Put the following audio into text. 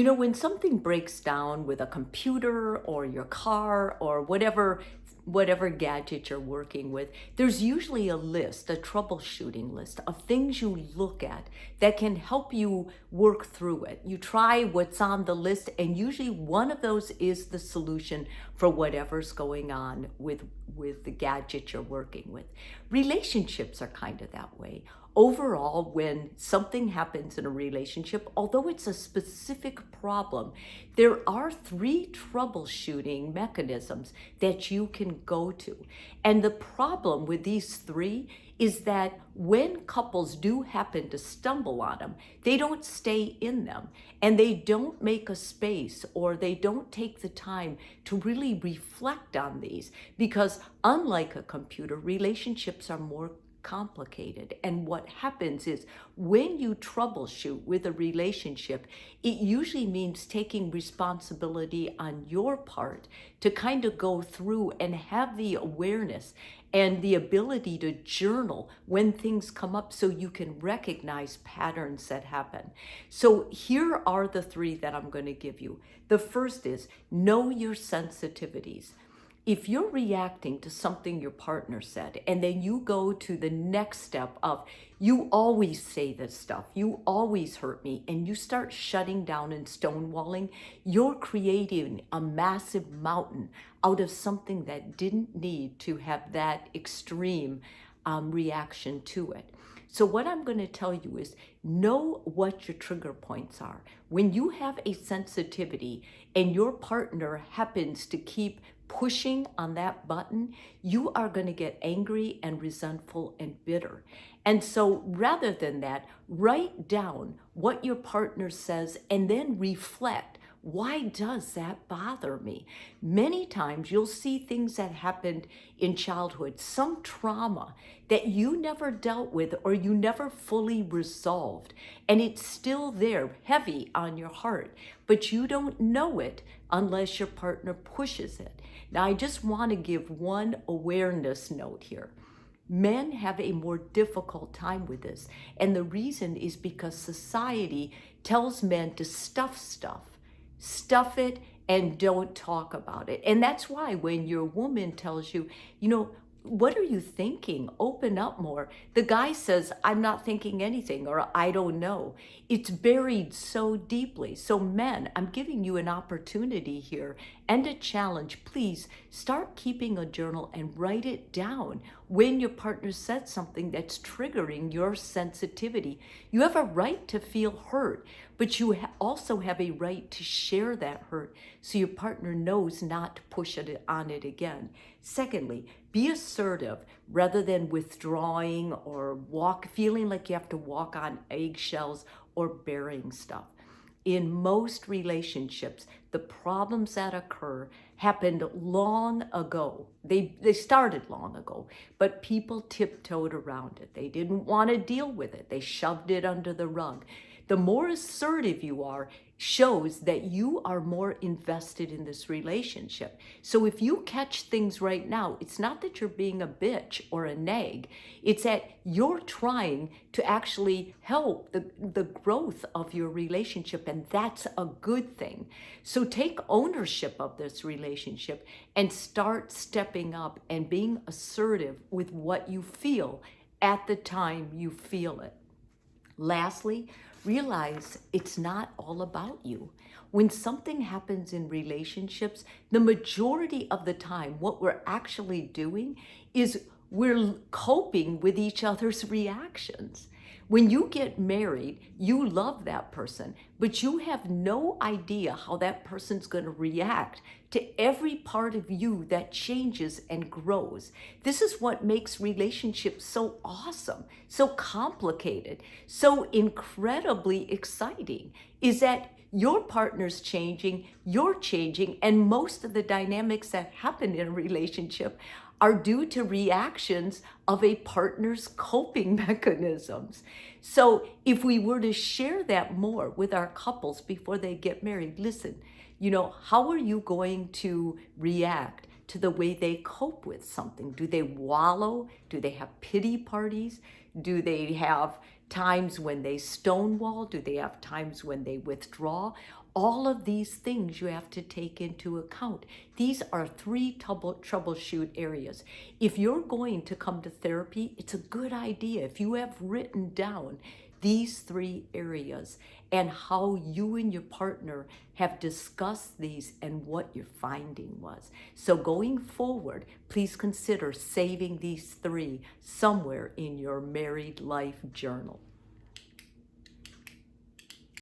When something breaks down with a computer or your car or whatever gadget you're working with, there's usually a list, a troubleshooting list of things you look at that can help you work through it. You try what's on the list, and usually one of those is the solution for whatever's going on with the gadget you're working with. Relationships are kind of that way. Overall, when something happens in a relationship, although it's a specific problem, there are three troubleshooting mechanisms that you can go to. And the problem with these three is that when couples do happen to stumble on them, they don't stay in them and they don't make a space, or they don't take the time to really reflect on these, because unlike a computer, relationships are more complicated. And what happens is, when you troubleshoot with a relationship, it usually means taking responsibility on your part to kind of go through and have the awareness and the ability to journal when things come up, so you can recognize patterns that happen. So here are the three that I'm going to give you. The first is, know your sensitivities. If you're reacting to something your partner said, and then you go to the next step of, you always say this stuff, you always hurt me, and you start shutting down and stonewalling, you're creating a massive mountain out of something that didn't need to have that extreme reaction to it. So what I'm going to tell you is, know what your trigger points are. When you have a sensitivity and your partner happens to keep pushing on that button, you are going to get angry and resentful and bitter. And so rather than that, write down what your partner says and then reflect. Why does that bother me? Many times you'll see things that happened in childhood, some trauma that you never dealt with or you never fully resolved, and it's still there, heavy on your heart, but you don't know it unless your partner pushes it. Now, I just want to give one awareness note here. Men have a more difficult time with this, and the reason is because society tells men to stuff it and don't talk about it. And that's why when your woman tells you, what are you thinking? Open up more. The guy says, I'm not thinking anything, or I don't know. It's buried so deeply. So men, I'm giving you an opportunity here and a challenge. Please start keeping a journal and write it down when your partner said something that's triggering your sensitivity. You have a right to feel hurt, but you also have a right to share that hurt so your partner knows not to push it on it again. Secondly, be assertive rather than withdrawing or feeling like you have to walk on eggshells or burying stuff. In most relationships, the problems that occur happened long ago. They started long ago, but people tiptoed around it. They didn't want to deal with it. They shoved it under the rug. The more assertive you are, shows that you are more invested in this relationship. So if you catch things right now, it's not that you're being a bitch or a nag. It's that you're trying to actually help the growth of your relationship, and that's a good thing. So take ownership of this relationship and start stepping up and being assertive with what you feel at the time you feel it. Lastly, realize it's not all about you. When something happens in relationships, the majority of the time, what we're actually doing is we're coping with each other's reactions. When you get married, you love that person, but you have no idea how that person's going to react to every part of you that changes and grows. This is what makes relationships so awesome, so complicated, so incredibly exciting, is that your partner's changing, you're changing, and most of the dynamics that happen in a relationship are due to reactions of a partner's coping mechanisms. So if we were to share that more with our couples before they get married, listen, how are you going to react to the way they cope with something? Do they wallow? Do they have pity parties? Do they have times when they stonewall? Do they have times when they withdraw? All of these things you have to take into account. These are three troubleshoot areas. If you're going to come to therapy, it's a good idea if you have written down these three areas and how you and your partner have discussed these and what your finding was. So going forward, please consider saving these three somewhere in your married life journal.